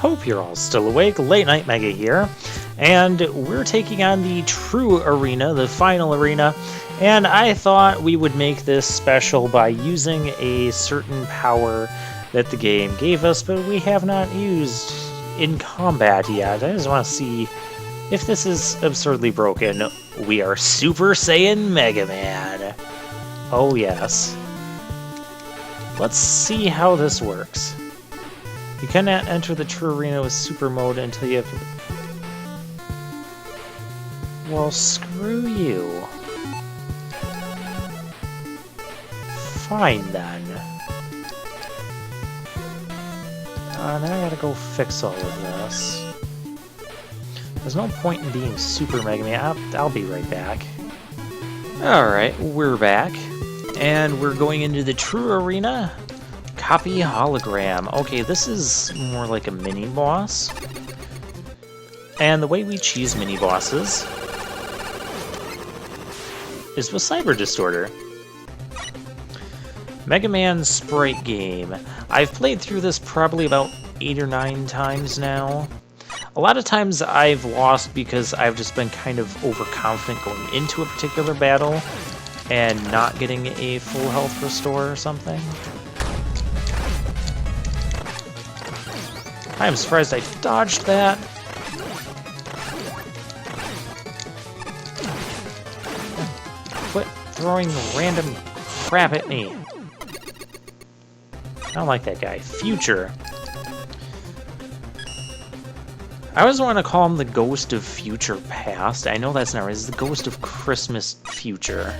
Hope you're all still awake. Late Night Mega here, and we're taking on the true arena, the final arena, and I thought we would make this special by using a certain power that the game gave us, but we have not used in combat yet. I just want to see if this is absurdly broken. We are Super Saiyan Mega Man. Oh yes. Let's see how this works. You cannot enter the true arena with super mode until you have... Well, screw you. Fine then. Now I gotta go fix all of this. There's no point in being Super Mega Man. I'll be right back. Alright, we're back. And we're going into the true arena. Copy hologram. Okay, this is more like a mini-boss. And the way we choose mini-bosses is with Cyber Distorter. Mega Man Sprite game. I've played through this probably about 8 or 9 times now. A lot of times I've lost because I've just been kind of overconfident going into a particular battle and not getting a full health restore or something. I'm surprised I dodged that. Quit throwing random crap at me. I don't like that guy. Future. I always want to call him the Ghost of Future Past. I know that's not right. It's the Ghost of Christmas Future.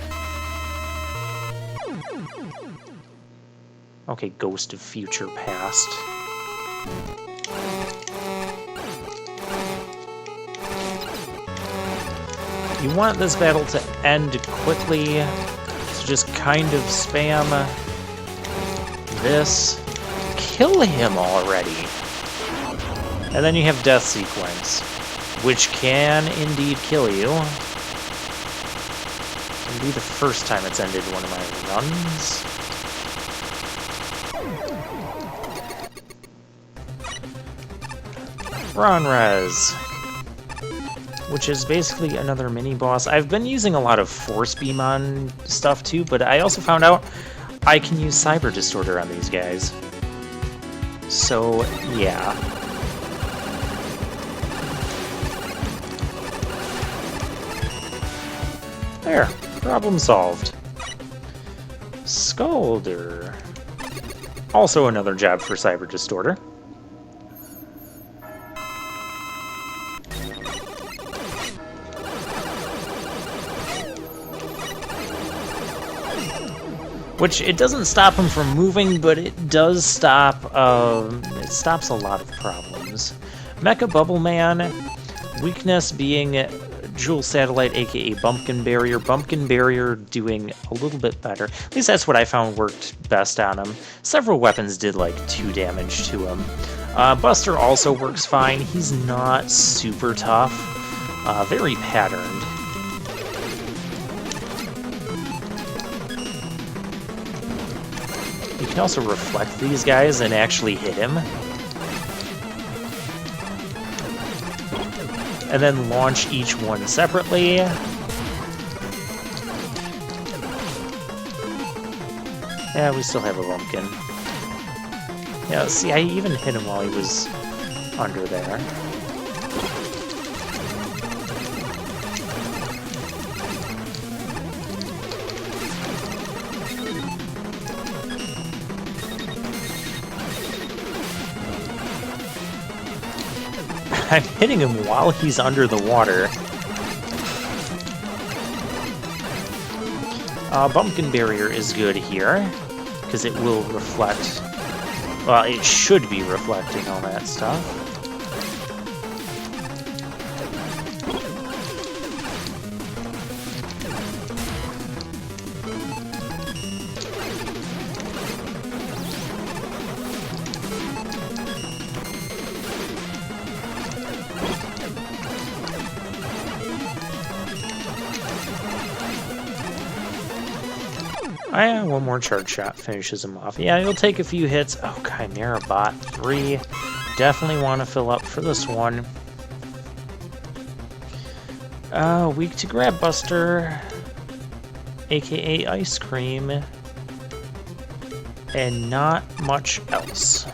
Okay, Ghost of Future Past. You want this battle to end quickly, so just kind of spam this. Kill him already! And then you have Death Sequence, which can indeed kill you. It'll be the first time it's ended one of my runs. Ronrez, which is basically another mini-boss. I've been using a lot of Force Beam on stuff too, but I also found out I can use Cyber Distorter on these guys. So, yeah. There, problem solved. Scolder. Also another job for Cyber Distorter. Which, it doesn't stop him from moving, but it does stop, it stops a lot of problems. Mecha Bubble Man, weakness being Jewel Satellite, aka Bumpkin Barrier. Bumpkin Barrier doing a little bit better. At least that's what I found worked best on him. Several weapons did like 2 damage to him. Buster also works fine. He's not super tough. Very patterned. You can also reflect these guys and actually hit him. And then launch each one separately. Yeah, we still have a bumpkin. Yeah, see, I even hit him while he was under there. I'm hitting him while he's under the water. Bumpkin Barrier is good here, because it will reflect... Well, it should be reflecting all that stuff. One more charge shot finishes him off. Yeah, he'll take a few hits. Oh, Chimera Bot 3. definitely want to fill up for this one. Weak to Grab Buster, aka Ice Cream, and not much else.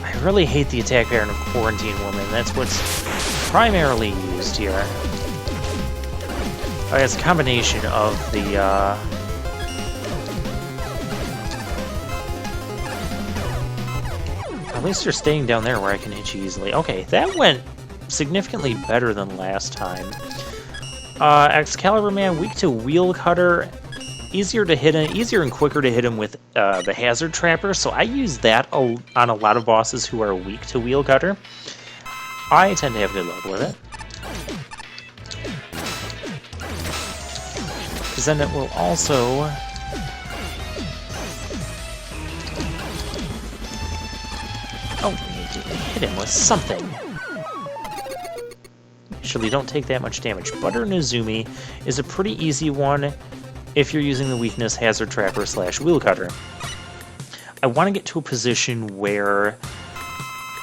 I really hate the attack pattern of Quarantine Woman. That's what's primarily used here. Oh, it's a combination of the, At least you're staying down there where I can hit you easily. Okay, that went significantly better than last time. Excalibur Man, weak to Wheel Cutter. Easier to hit him, easier and quicker to hit him with the Hazard Trapper, so I use that on a lot of bosses who are weak to Wheel Cutter. I tend to have good luck with it. Because then it will also... Oh, hit him with something. Actually, don't take that much damage. Butter Nozumi is a pretty easy one if you're using the weakness Hazard Trapper / Wheel Cutter. I want to get to a position where...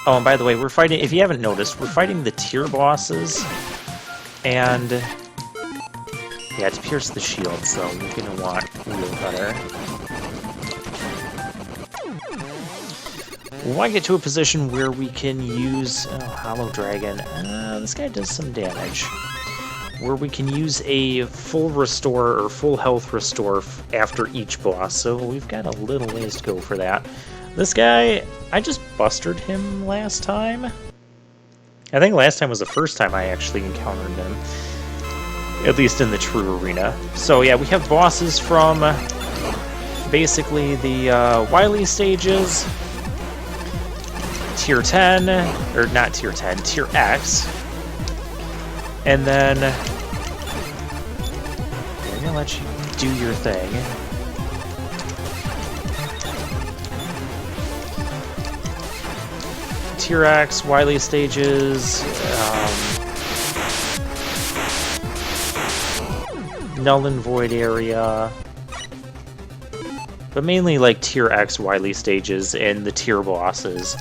Oh, and by the way, we're fighting... If you haven't noticed, we're fighting the tier bosses. And... Yeah, to pierce the shield, so you're going to want Wheel Cutter. We want to get to a position where we can use... Oh, Hollow Dragon. This guy does some damage. Where we can use a full restore or full health restore after each boss, so we've got a little ways to go for that. This guy, I just bustered him last time. I think last time was the first time I actually encountered him, at least in the true arena. So yeah, we have bosses from basically the Wily stages, Tier 10, or not Tier 10, Tier X. And then we're gonna let you do your thing. Tier X, Wily stages, Null and Void area, but mainly like Tier X, Wily stages, and the tier bosses.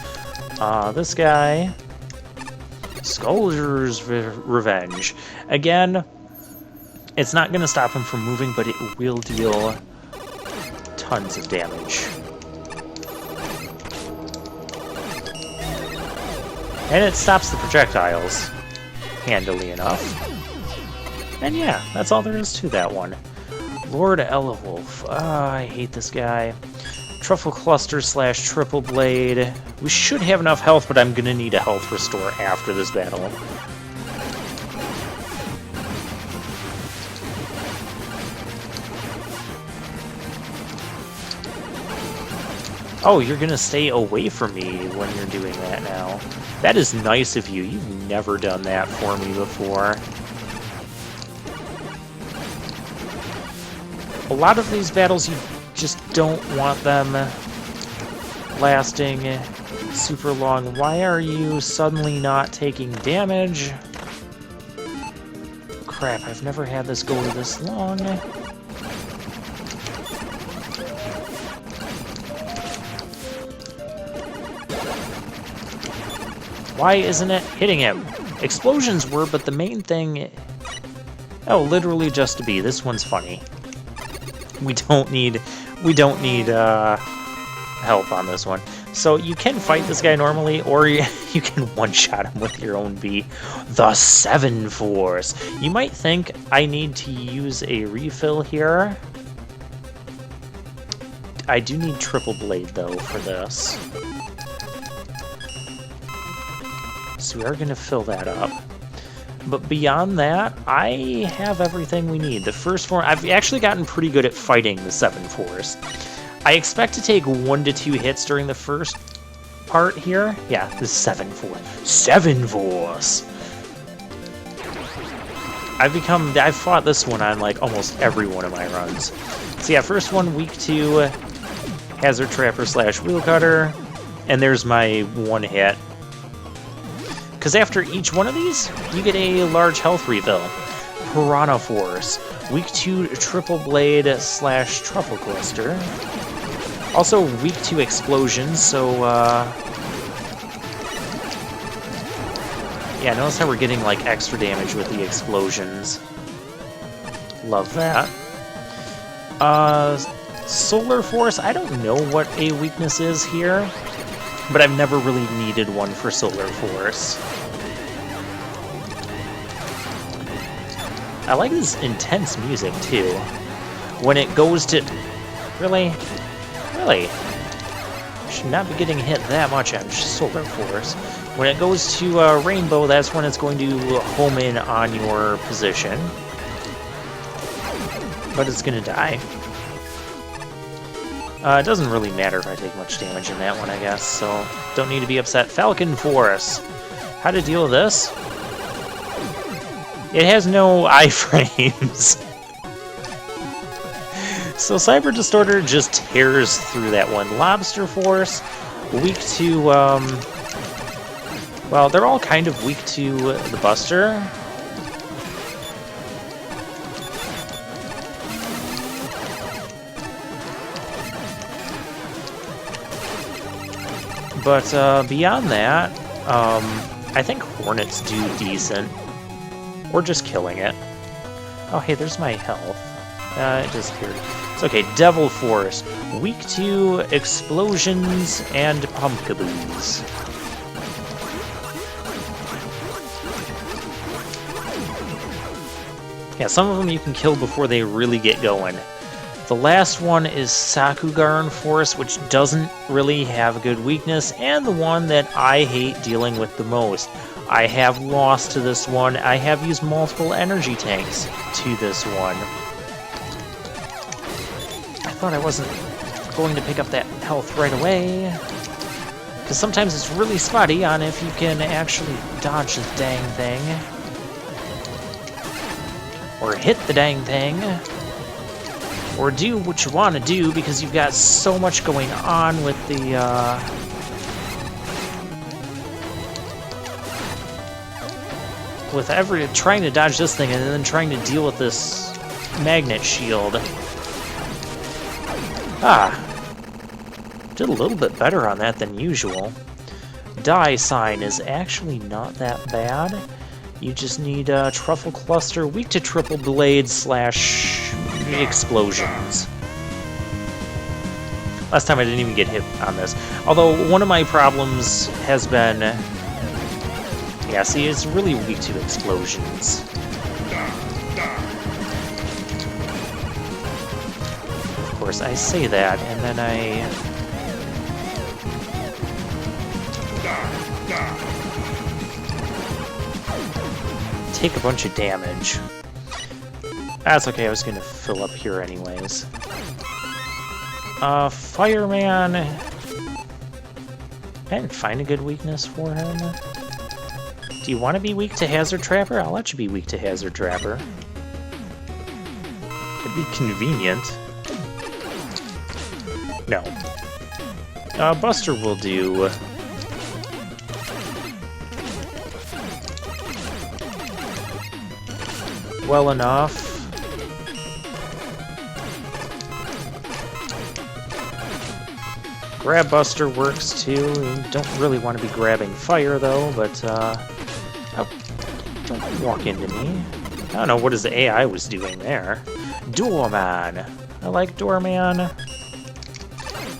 This guy. Skullger's Revenge. Again, it's not going to stop him from moving, but it will deal tons of damage. And it stops the projectiles, handily enough. And yeah, that's all there is to that one. Lord Elewolf. I hate this guy. Truffle Cluster / Triple Blade. We should have enough health, but I'm gonna need a health restore after this battle. Oh, you're gonna stay away from me when you're doing that now. That is nice of you. You've never done that for me before. A lot of these battles, you just don't want them lasting super long. Why are you suddenly not taking damage? Crap, I've never had this go this long. Why isn't it hitting him? Explosions were, but the main thing... Oh, literally just to be. This one's funny. We don't need help on this one. So you can fight this guy normally, or you can one-shot him with your own B. The 7 Force. You might think I need to use a refill here. I do need Triple Blade, though, for this. So we are going to fill that up. But beyond that, I have everything we need. The first form, I've actually gotten pretty good at fighting the 7 Force. I expect to take 1 to 2 hits during the first part here. Yeah, the 7 Force. 7 Force! I've fought this one on like almost every one of my runs. So yeah, first one, weak to Hazard Trapper / Wheel Cutter. And there's my 1 hit. Because after each one of these, you get a large health refill. Piranha Force. Weak to Triple Blade / Truffle Cluster. Also weak to explosions, so, yeah, notice how we're getting, like, extra damage with the explosions. Love that. Solar Force, I don't know what a weakness is here, but I've never really needed one for Solar Force. I like this intense music, too. When it goes to... Really? Really? Should not be getting hit that much on Solar Force. When it goes to Rainbow, that's when it's going to home in on your position. But it's going to die. It doesn't really matter if I take much damage in that one, I guess, so don't need to be upset. Falcon Force. How to deal with this? It has no iframes. So Cyber Distorter just tears through that one. Lobster Force, weak to, well, they're all kind of weak to the Buster. But beyond that, I think Hornets do decent. Or just killing it. Oh, hey, there's my health. It disappeared. It's okay. Devil Force. Weak to explosions and pumpkaboos. Yeah, some of them you can kill before they really get going. The last one is Sakugarn Force, which doesn't really have a good weakness, and the one that I hate dealing with the most. I have lost to this one. I have used multiple energy tanks to this one. I thought I wasn't going to pick up that health right away, because sometimes it's really spotty on if you can actually dodge this dang thing. Or hit the dang thing. Or do what you want to do, because you've got so much going on with the, trying to dodge this thing and then trying to deal with this magnet shield. Did a little bit better on that than usual. Die Sign is actually not that bad. You just need Truffle Cluster, weak to Triple Blade / explosions. Last time I didn't even get hit on this. Although one of my problems has been... Yeah, see, it's really weak to explosions. Of course, I say that, and then I... take a bunch of damage. That's okay, I was gonna fill up here anyways. Fireman... I didn't find a good weakness for him. Do you want to be weak to Hazard Trapper? I'll let you be weak to Hazard Trapper. It'd be convenient. No. Buster will do. Well enough. Grab Buster works too. You don't really want to be grabbing fire though, but oh, don't walk into me. I don't know what his AI was doing there. Doorman. I like Doorman.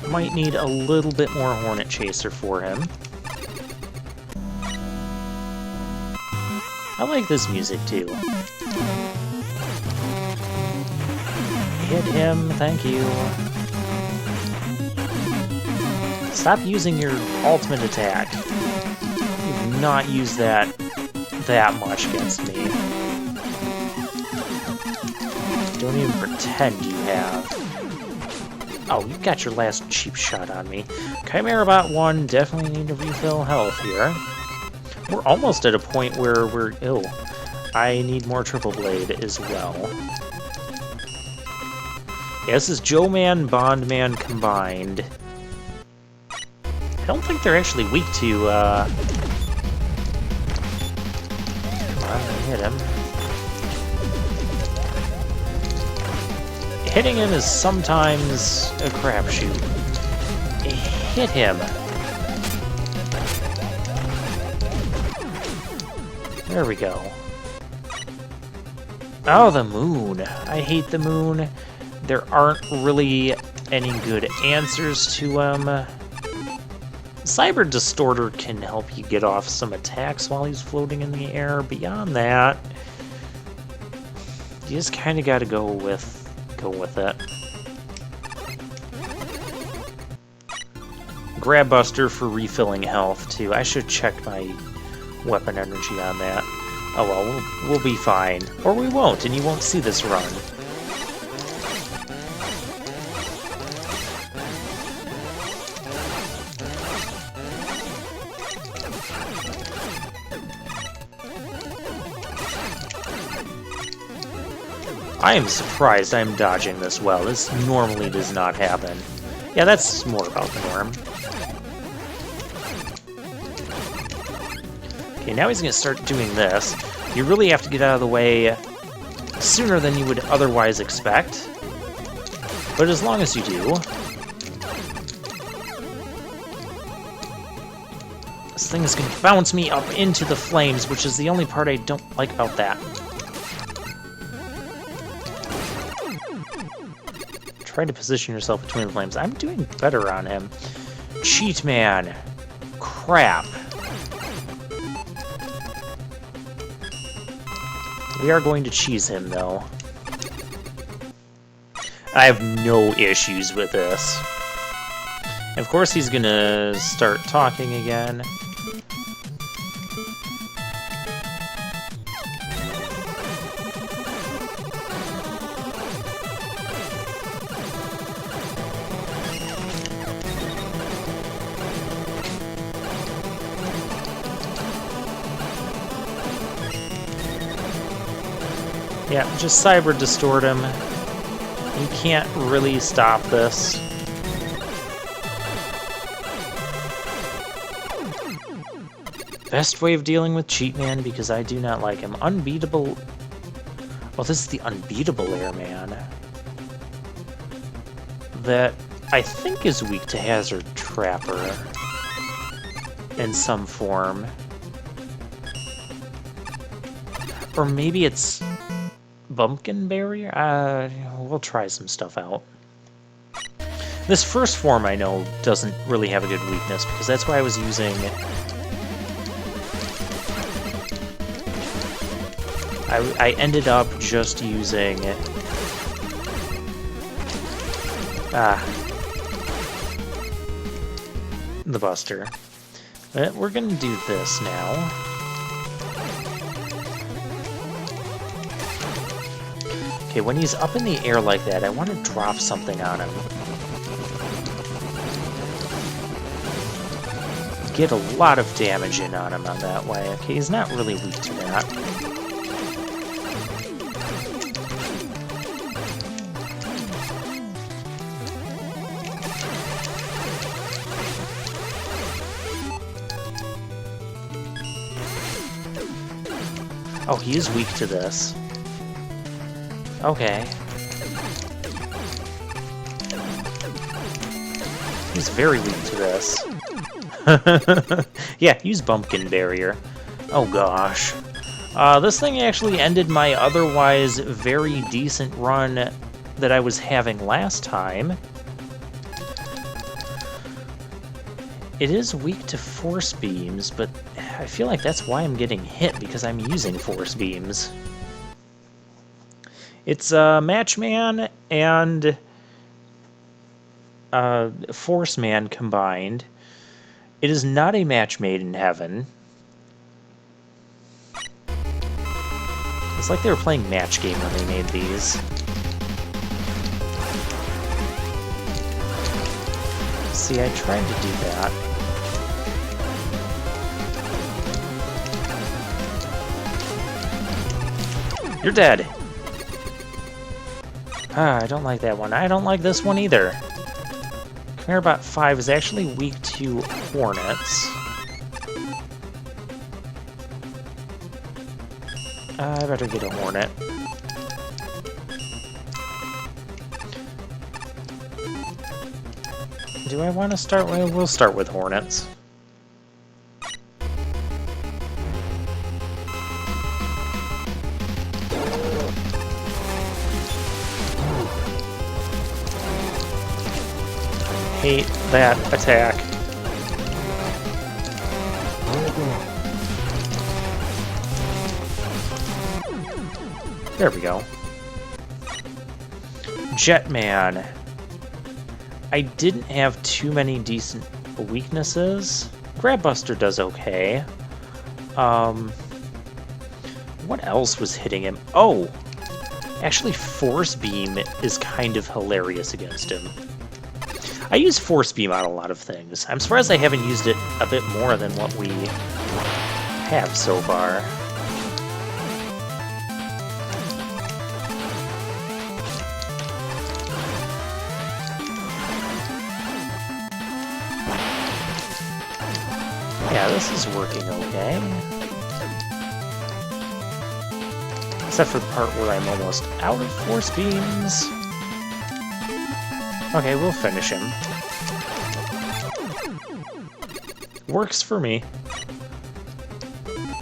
Might need a little bit more Hornet Chaser for him. I like this music too. Hit him, thank you. Stop using your ultimate attack. You do not use that much against me. Don't even pretend you have. Oh, you got your last cheap shot on me. Chimera Bot 1, definitely need to refill health here. We're almost at a point where we're ill. I need more Triple Blade as well. Yeah, this is Joe Man, Bond Man combined. I don't think they're actually weak to, Come on, hit him. Hitting him is sometimes a crapshoot. hit him. There we go. Oh, the moon. I hate the moon. There aren't really any good answers to him. Cyber Distorter can help you get off some attacks while he's floating in the air. Beyond that, you just kind of got to go with it. Grab Buster for refilling health too. I should check my weapon energy on that. Oh well, we'll be fine. Or we won't, and you won't see this run. I am surprised I'm dodging this well. This normally does not happen. Yeah, that's more about the norm. Okay, now he's going to start doing this. You really have to get out of the way sooner than you would otherwise expect. But as long as you do... This thing is going to bounce me up into the flames, which is the only part I don't like about that. Try to position yourself between the flames. I'm doing better on him. Cheat man. Crap. We are going to cheese him, though. I have no issues with this. And of course, he's gonna start talking again. Yeah, just cyber distort him. You can't really stop this. Best way of dealing with Cheat Man, because I do not like him. Unbeatable... Well, this is the Unbeatable Airman. That I think is weak to Hazard Trapper. In some form. Or maybe it's... Bumpkin Barrier? We'll try some stuff out. This first form, I know, doesn't really have a good weakness, because that's why I was using... I ended up just using... the Buster. But we're gonna do this now. Okay, when he's up in the air like that, I want to drop something on him. Get a lot of damage in on him on that way. Okay, he's not really weak to that. Oh, he is weak to this. Okay. He's very weak to this. Yeah, use Bumpkin Barrier. Oh gosh. This thing actually ended my otherwise very decent run that I was having last time. It is weak to Force Beams, but I feel like that's why I'm getting hit, because I'm using Force Beams. It's Matchman and Force Man combined. It is not a match made in heaven. It's like they were playing Match Game when they made these. See, I tried to do that. You're dead! Ah, I don't like that one. I don't like this one either. Camerbot 5 is actually weak to Hornets. I better get a Hornet. Do I want to start with... We'll start with Hornets. Hate that attack. There we go. Jetman. I didn't have too many decent weaknesses. Grabbuster does okay. What else was hitting him? Oh! Actually, Force Beam is kind of hilarious against him. I use Force Beam on a lot of things. I'm surprised I haven't used it a bit more than what we have so far. Yeah, this is working okay. Except for the part where I'm almost out of Force Beams. Okay, we'll finish him. Works for me.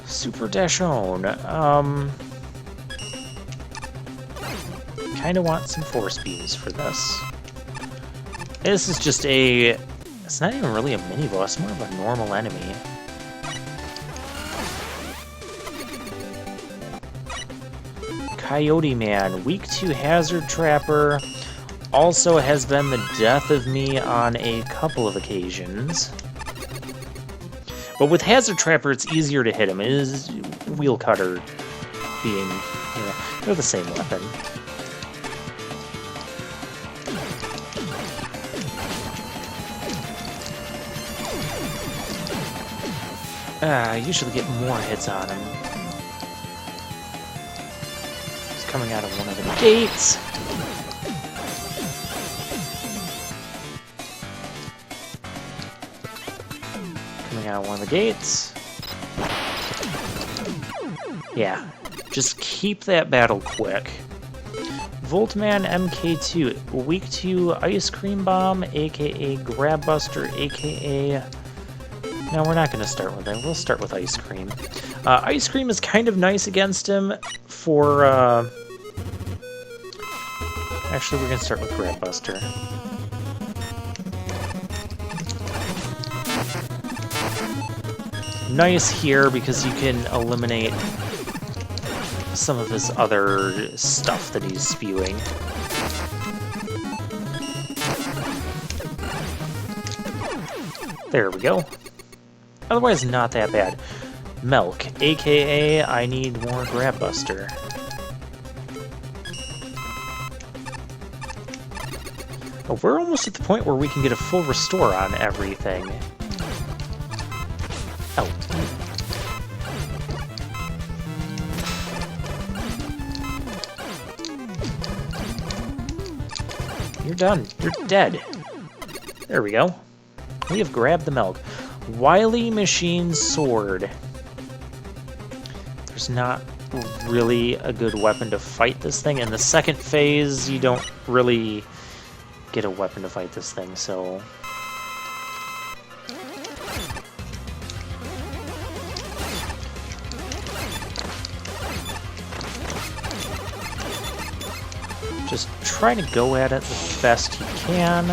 Super Dashon. Kinda want some Force Beams for this. This is just a... It's not even really a mini-boss, more of a normal enemy. Coyote Man, weak to Hazard Trapper, also has been the death of me on a couple of occasions. But with Hazard Trapper, it's easier to hit him. It is Wheel Cutter being, they're the same weapon. I usually get more hits on him. He's coming out of one of the gates. Coming out of one of the gates. Yeah, just keep that battle quick. Voltman MK2, weak to Ice Cream Bomb, aka Grabbuster, aka... No, we're not going to start with it. We'll start with Ice Cream. Ice Cream is kind of nice against him for... Actually, we're going to start with Grabbuster. Nice here because you can eliminate some of his other stuff that he's spewing. There we go. Otherwise, not that bad. Milk, aka I need more Grabbuster. Oh, we're almost at the point where we can get a full restore on everything. Oh. You're done. You're dead. There we go. We have grabbed the milk. Wily Machine Sword. There's not really a good weapon to fight this thing. In the second phase, you don't really get a weapon to fight this thing, so... Just try to go at it the best you can.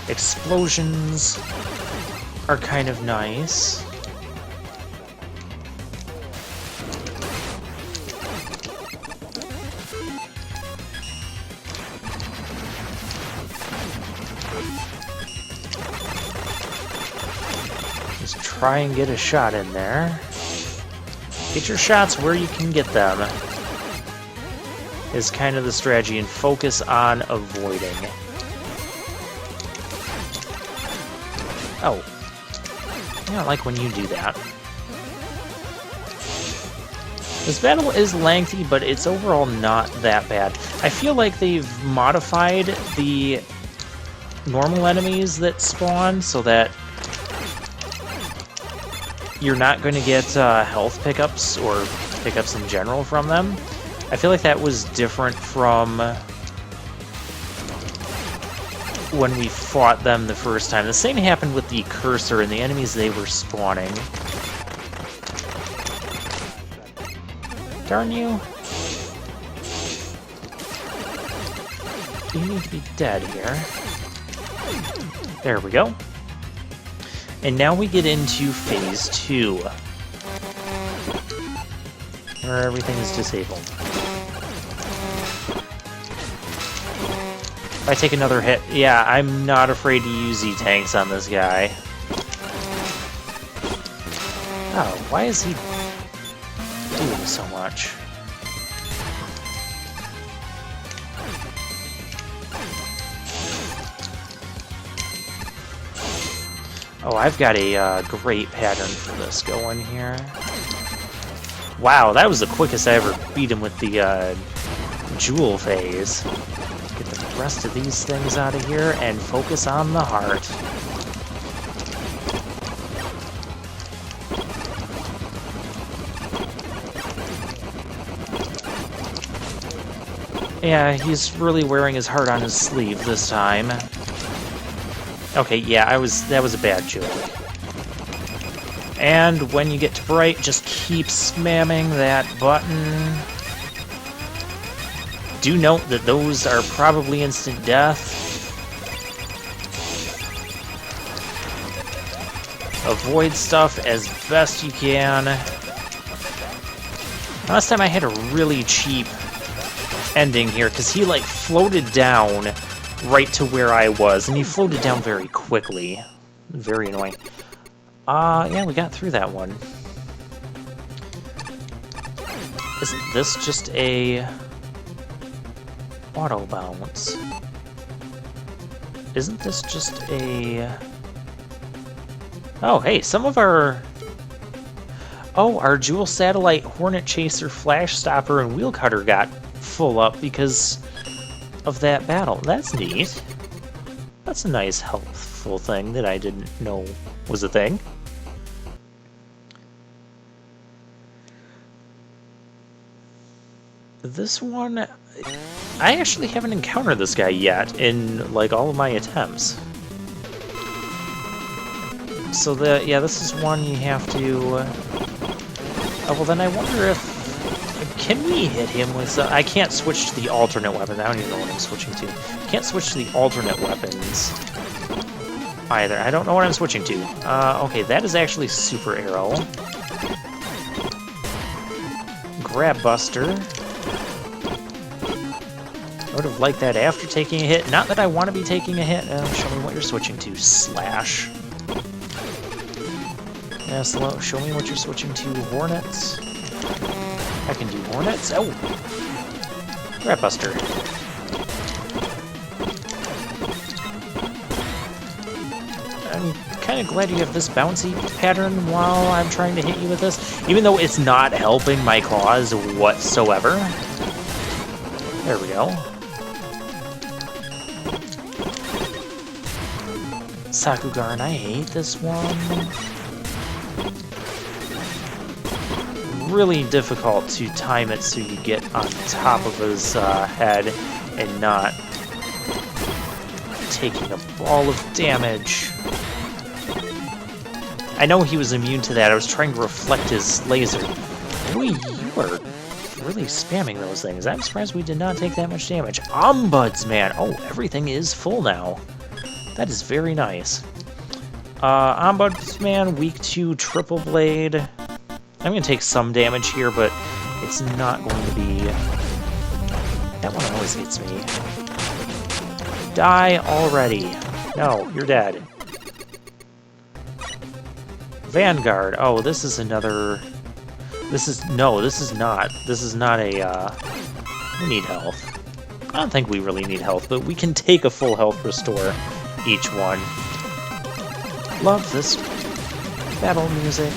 Explosions are kind of nice. Just try and get a shot in there. Get your shots where you can get them, is kind of the strategy, and focus on avoiding. Oh. I don't like when you do that. This battle is lengthy, but it's overall not that bad. I feel like they've modified the normal enemies that spawn so that you're not going to get health pickups or pickups in general from them. I feel like that was different from when we fought them the first time. The same happened with the cursor and the enemies they were spawning. Darn you. You need to be dead here. There we go. And now we get into phase 2. Where everything is disabled. If I take another hit, yeah, I'm not afraid to use Z-tanks on this guy. Oh, why is he doing so much? Oh, I've got a great pattern for this going here. Wow, that was the quickest I ever beat him with the jewel phase. Get the rest of these things out of here and focus on the heart. Yeah, he's really wearing his heart on his sleeve this time. Okay, yeah, that was a bad joke. And when you get to bright, just keep spamming that button. Do note that those are probably instant death. Avoid stuff as best you can. Last time I had a really cheap ending here, because he like floated down right to where I was, and he floated down very quickly. Very annoying. Yeah, we got through that one. Isn't this just a auto bounce? Isn't this just a... Oh, hey, some of our... Oh, our Jewel Satellite, Hornet Chaser, Flash Stopper, and Wheel Cutter got full up because of that battle. That's neat. That's a nice, helpful thing that I didn't know was a thing. This one, I actually haven't encountered this guy yet in, like, all of my attempts. So, yeah, this is one you have to... Oh, well, then I wonder if... Can we hit him with... I can't switch to the alternate weapon. I don't even know what I'm switching to. Can't switch to the alternate weapons either. I don't know what I'm switching to. Okay, that is actually Super Arrow. Grab Buster. I would have liked that after taking a hit. Not that I want to be taking a hit. Show me what you're switching to. Slash. Yeah, slow. Show me what you're switching to. Hornets. I can do Hornets. Oh! Grab Buster. I'm kind of glad you have this bouncy pattern while I'm trying to hit you with this, even though it's not helping my cause whatsoever. There we go. Sakugarn, I hate this one. Really difficult to time it so you get on top of his head and not taking a ball of damage. I know he was immune to that. I was trying to reflect his laser. Boy, you are really spamming those things. I'm surprised we did not take that much damage. Ombudsman! Oh, everything is full now. That is very nice. Ombudsman, weak to Triple Blade. I'm going to take some damage here, but it's not going to be... That one always hits me. Die already. No, you're dead. Vanguard. Oh, this is another... This is... No, this is not. This is not a... We need health. I don't think we really need health, but we can take a full health restore each one. Love this battle music.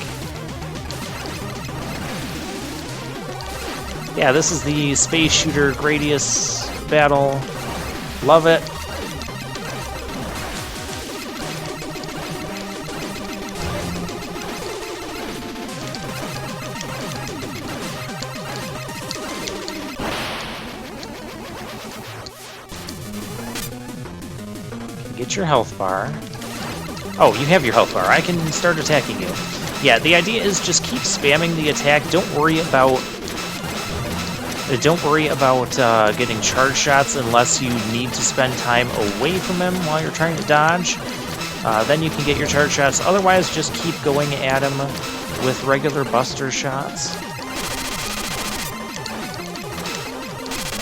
Yeah, this is the Space Shooter Gradius battle. Love it. get your health bar. Oh, you have your health bar. I can start attacking you. Yeah, the idea is just keep spamming the attack. Don't worry about getting charge shots unless you need to spend time away from him while you're trying to dodge. Then you can get your charge shots. Otherwise, just keep going at him with regular buster shots.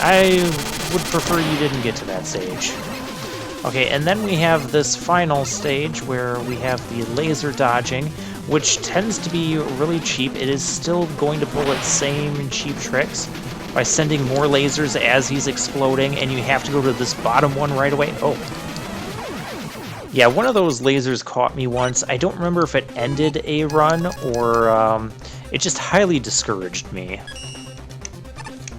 I would prefer you didn't get to that stage. Okay, and then we have this final stage where we have the laser dodging, which tends to be really cheap. It is still going to pull its same cheap tricks by sending more lasers as he's exploding, and you have to go to this bottom one right away. Oh. Yeah, one of those lasers caught me once. I don't remember if it ended a run or it just highly discouraged me. I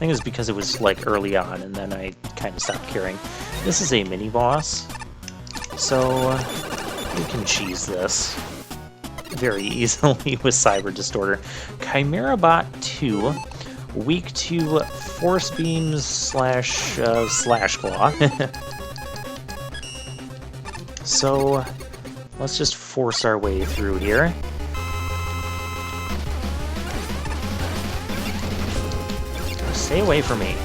think it was because it was like early on, and then I kind of stopped caring. This is a mini-boss, so we can cheese this very easily with Cyber Distorter. Chimera Bot 2, weak to Force Beams slash Claw. So let's just force our way through here. Stay away from me.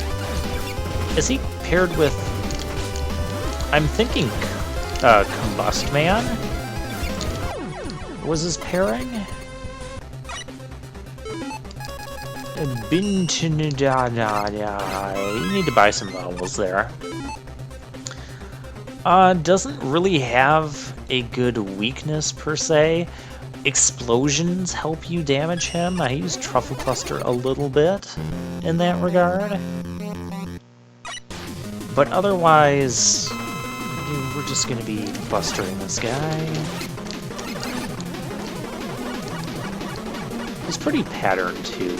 Is he paired with... I'm thinking Combust Man was his pairing? You need to buy some vowels there. Doesn't really have a good weakness per se. Explosions help you damage him. I use Truffle Cluster a little bit in that regard. But otherwise, we're just going to be bustering this guy. He's pretty patterned too.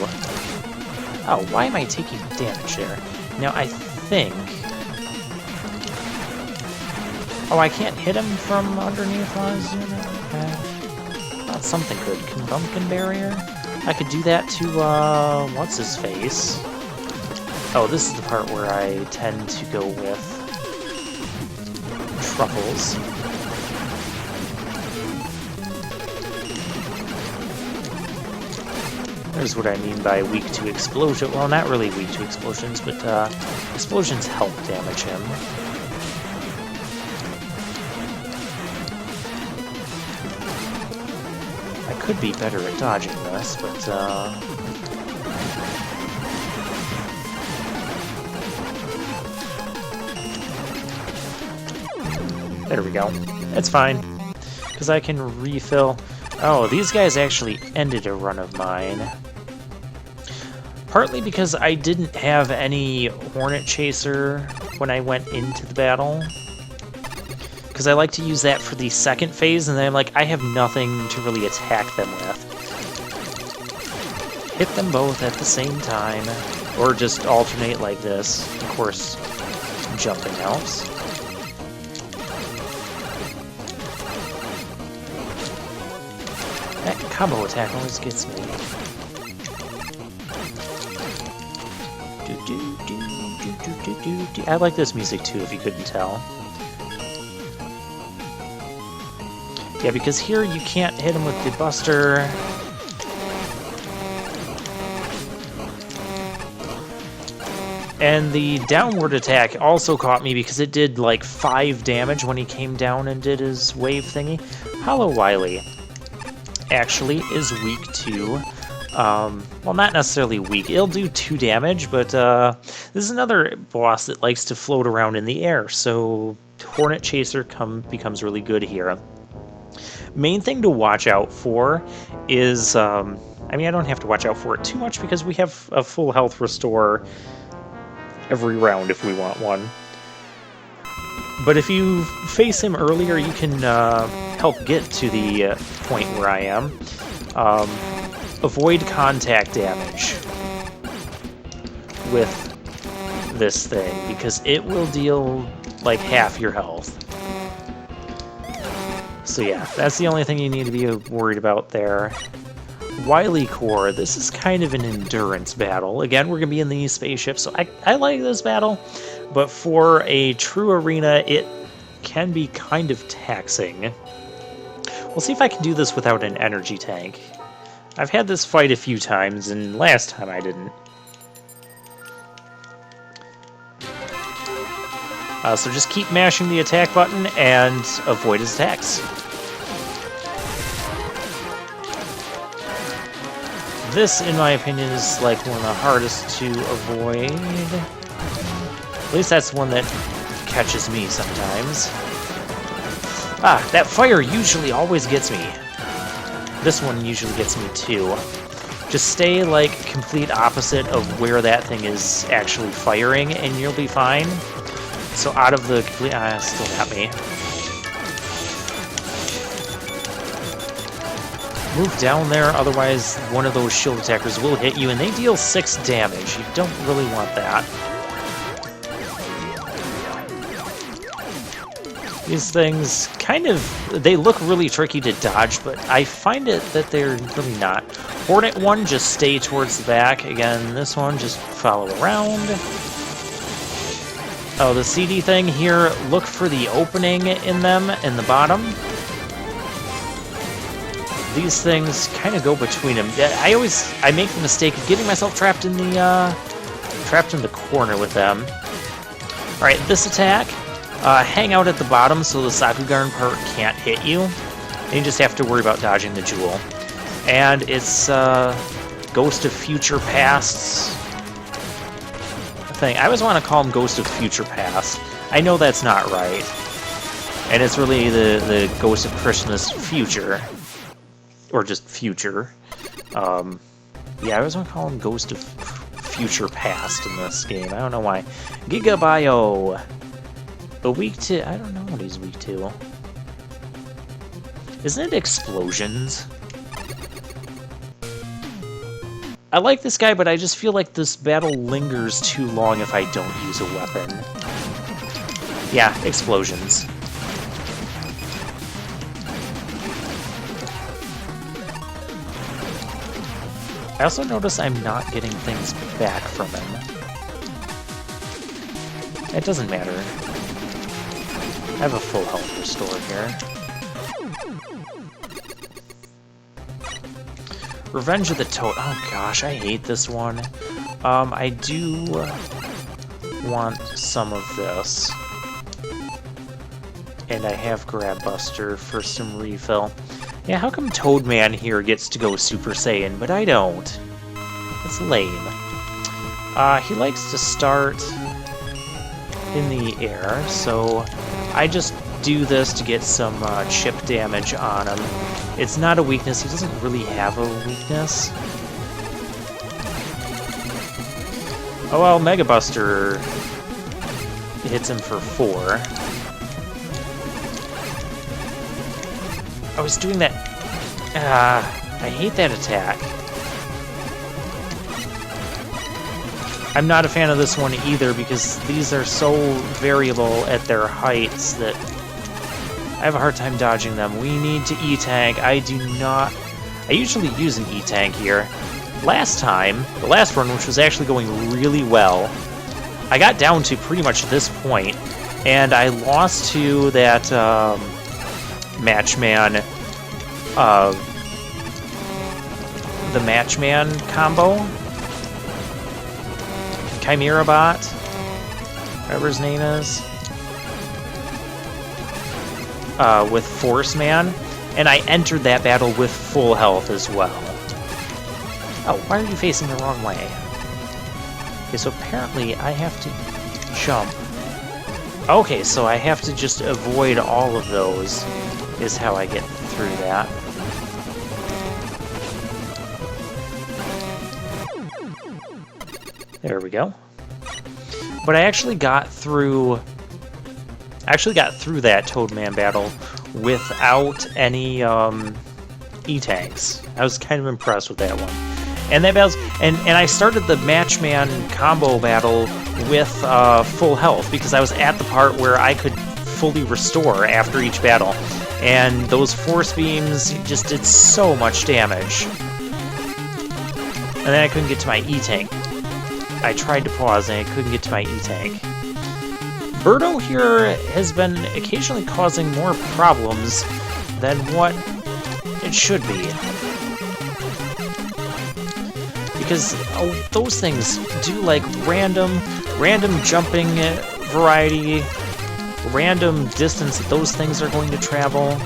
Oh, why am I taking damage there? Now I think... Oh, I can't hit him from underneath while I was doing it? Okay. Thought something could. Condumpkin Barrier? I could do that to, what's-his-face? Oh, this is the part where I tend to go with Truffles. There's what I mean by weak to explosion. Well, not really weak to explosions, but explosions help damage him. I could be better at dodging this, but there we go. It's fine, because I can refill. Oh, these guys actually ended a run of mine. Partly because I didn't have any Hornet Chaser when I went into the battle. Because I like to use that for the second phase, and then I'm like, I have nothing to really attack them with. Hit them both at the same time, or just alternate like this. Of course, jumping helps. That combo attack always gets me. I like this music too, if you couldn't tell. Yeah, because here you can't hit him with the Buster. And the downward attack also caught me because it did like 5 damage when he came down and did his wave thingy. Hollow Wily actually is weak to, well, not necessarily weak. It'll do 2 damage, but this is another boss that likes to float around in the air, so Hornet Chaser becomes really good here. Main thing to watch out for is, I mean, I don't have to watch out for it too much because we have a full health restore every round if we want one. But if you face him earlier, you can help get to the point where I am. Avoid contact damage with this thing, because it will deal like half your health. So yeah, that's the only thing you need to be worried about there. Wily Core, this is kind of an endurance battle. Again, we're going to be in the spaceship, so I like this battle, but for a true arena, it can be kind of taxing. We'll see if I can do this without an energy tank. I've had this fight a few times, and last time I didn't. So just keep mashing the attack button and avoid his attacks. This, in my opinion, is like one of the hardest to avoid. At least that's one that catches me sometimes. Ah, that fire usually always gets me. This one usually gets me too. Just stay like complete opposite of where that thing is actually firing and you'll be fine. So out of the complete... still got me. Move down there, otherwise one of those shield attackers will hit you, and they deal 6 damage. You don't really want that. These things kind of... they look really tricky to dodge, but I find it that they're really not. Hornet one, just stay towards the back. Again, this one, just follow around. Oh, the CD thing here, look for the opening in them in the bottom. These things kind of go between them. I make the mistake of getting myself trapped in the corner with them. All right, this attack, hang out at the bottom so the Sakugarn part can't hit you. And you just have to worry about dodging the jewel. And it's Ghost of Future Past's thing. I always want to call him Ghost of Future Past. I know that's not right. And it's really the Ghost of Christmas Future. Or just Future. Yeah, I always want to call him Ghost of Future Past in this game. I don't know why. Gigabio! A weak to... I don't know what he's weak to. Isn't it explosions? I like this guy, but I just feel like this battle lingers too long if I don't use a weapon. Yeah, explosions. I also notice I'm not getting things back from him. It doesn't matter. I have a full health restore here. Revenge of the Toad. Oh gosh, I hate this one. I do want some of this. And I have Grab Buster for some refill. Yeah, how come Toadman here gets to go Super Saiyan, but I don't? That's lame. He likes to start in the air, so I just do this to get some chip damage on him. It's not a weakness. He doesn't really have a weakness. Oh well, Mega Buster hits him for 4. I was doing that... I hate that attack. I'm not a fan of this one either because these are so variable at their heights that I have a hard time dodging them. We need to E-Tank. I do not... I usually use an E-Tank here. Last time, the last run, which was actually going really well, I got down to pretty much this point, and I lost to that Matchman, the Matchman combo, Chimera Bot, whatever his name is, with Force Man, and I entered that battle with full health as well. Oh, why are you facing the wrong way? Okay, so apparently I have to jump. Okay, so I have to just avoid all of those, is how I get through that. There we go. But I actually got through... that Toadman battle without any E-Tanks. I was kind of impressed with that one. And that battle's, and I started the Matchman combo battle with full health because I was at the part where I could fully restore after each battle. And those force beams just did so much damage. And then I couldn't get to my E-Tank. I tried to pause and I couldn't get to my E-Tank. Birdo here has been occasionally causing more problems than what it should be. Because those things do like random jumping variety, random distance that those things are going to travel.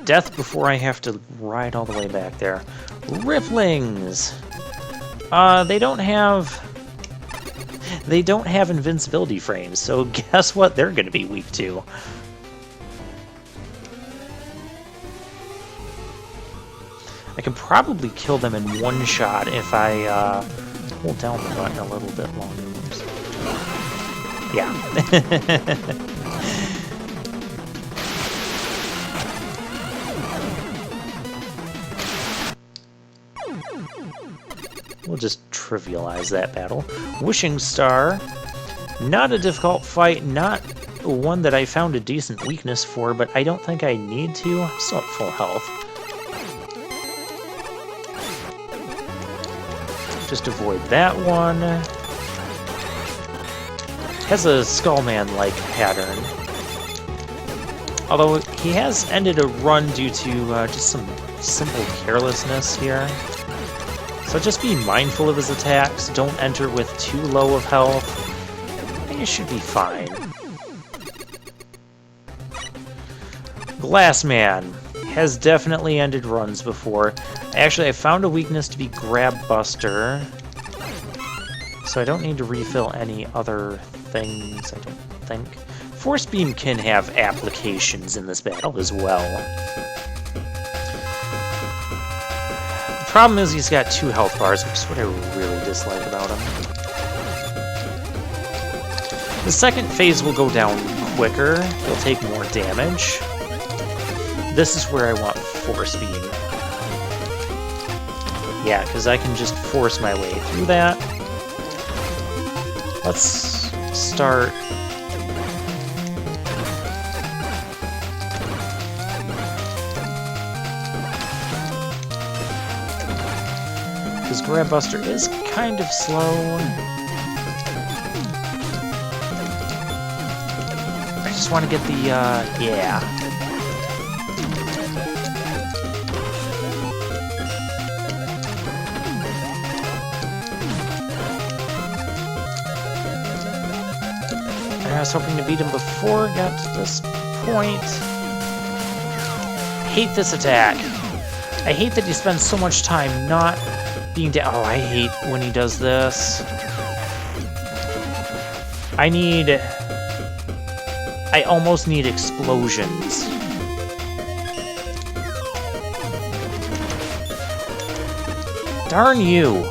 Death before I have to ride all the way back there. Ripplings! They don't have invincibility frames, so guess what they're going to be weak to. I can probably kill them in one shot if I hold down the button a little bit longer. Oops. Yeah. We'll just trivialize that battle. Wishing Star. Not a difficult fight, not one that I found a decent weakness for, but I don't think I need to. I'm still at full health. Just avoid that one. Has a Skullman-like pattern. Although he has ended a run due to just some simple carelessness here. So just be mindful of his attacks, don't enter with too low of health, and you should be fine. Glassman has definitely ended runs before. Actually, I found a weakness to be Grab Buster, so I don't need to refill any other things, I don't think. Force Beam can have applications in this battle as well. Problem is he's got 2 health bars, which is what I really dislike about him. The second phase will go down quicker, he'll take more damage. This is where I want Force Beam. Yeah, because I can just force my way through that. Let's start... Because Grab Buster is kind of slow. I just want to get the, yeah. I was hoping to beat him before it got to this point. Hate this attack. I hate that he spends so much time not being down. Oh, I hate when he does this. I almost need explosions. Darn you!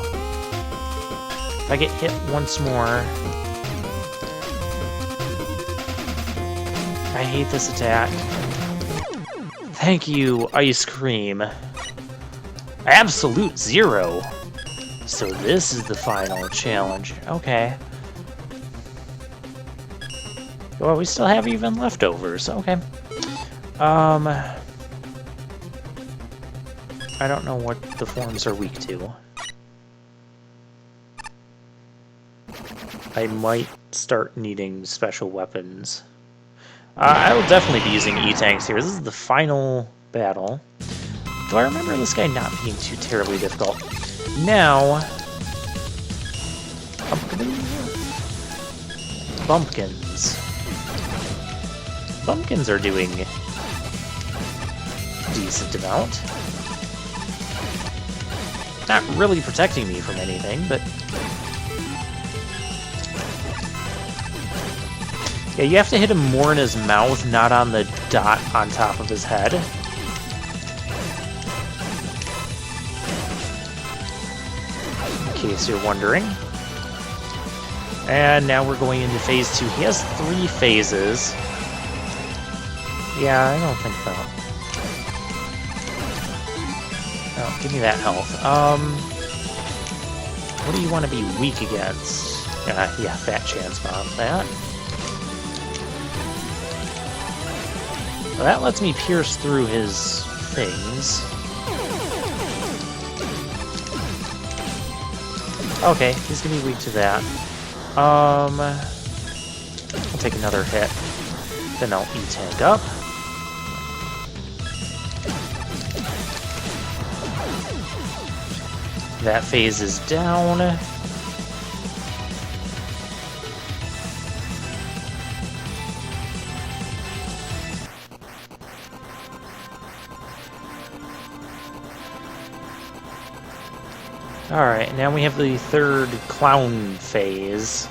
If I get hit once more... I hate this attack. Thank you, Ice Cream. Absolute Zero. So this is the final challenge. Okay. Well, we still have even leftovers. Okay. I don't know what the forms are weak to. I might start needing special weapons. I will definitely be using E-Tanks here. This is the final battle. Do I remember this guy not being too terribly difficult? Now... Bumpkins. Bumpkins are doing a decent amount. Not really protecting me from anything, but... Yeah, you have to hit him more in his mouth, not on the dot on top of his head. In case you're wondering. And now we're going into phase 2. He has 3 phases. Yeah, I don't think so. Oh, give me that health. What do you want to be weak against? Yeah, Fat Chance Bomb. That. Well, that lets me pierce through his things. Okay, he's gonna be weak to that. take another hit. Then I'll E-tank up. That phase is down. Alright, now we have the third clown phase,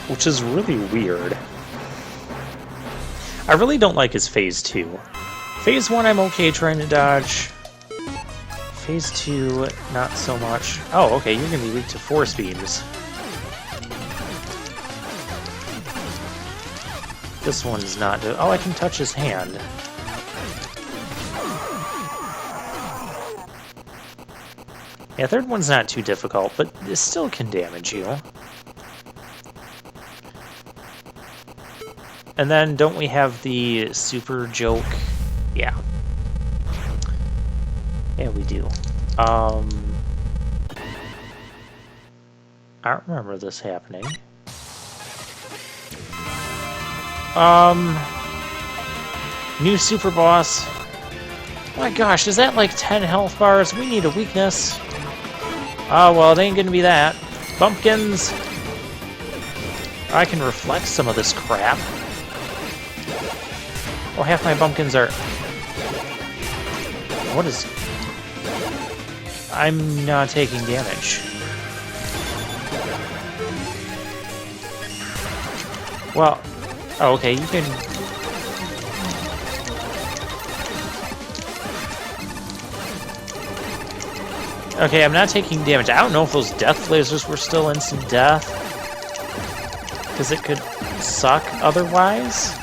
which is really weird. I really don't like his phase 2. Phase 1 I'm okay trying to dodge. Phase 2, not so much. Oh, okay, you're gonna be weak to force beams. This one's not... Oh, I can touch his hand. Yeah, third one's not too difficult, but it still can damage you. And then, don't we have the super joke? Yeah. Yeah, we do. I don't remember this happening. New super boss. Oh my gosh, is that like 10 health bars? We need a weakness. Oh, well, it ain't gonna be that. Bumpkins! I can reflect some of this crap. Oh, half my bumpkins are... What is... I'm not taking damage. Well... Oh, okay, you can... Okay, I'm not taking damage. I don't know if those death lasers were still instant death. Because it could suck otherwise.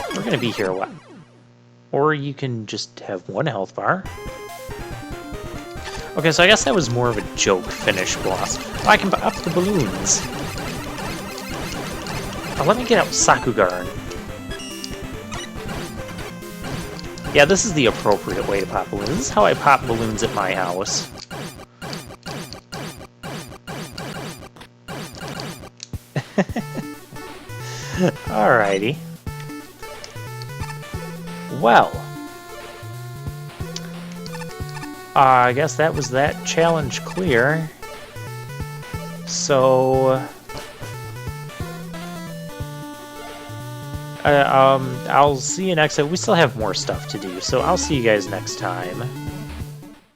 We're going to be here a while. Or you can just have one health bar. Okay, so I guess that was more of a joke finish boss. Oh, I can pop the balloons. Oh, let me get out Sakugarn. Yeah, this is the appropriate way to pop balloons. This is how I pop balloons at my house. Alrighty. Well. I guess that was that challenge clear. So... I'll see you next time. We still have more stuff to do, so I'll see you guys next time.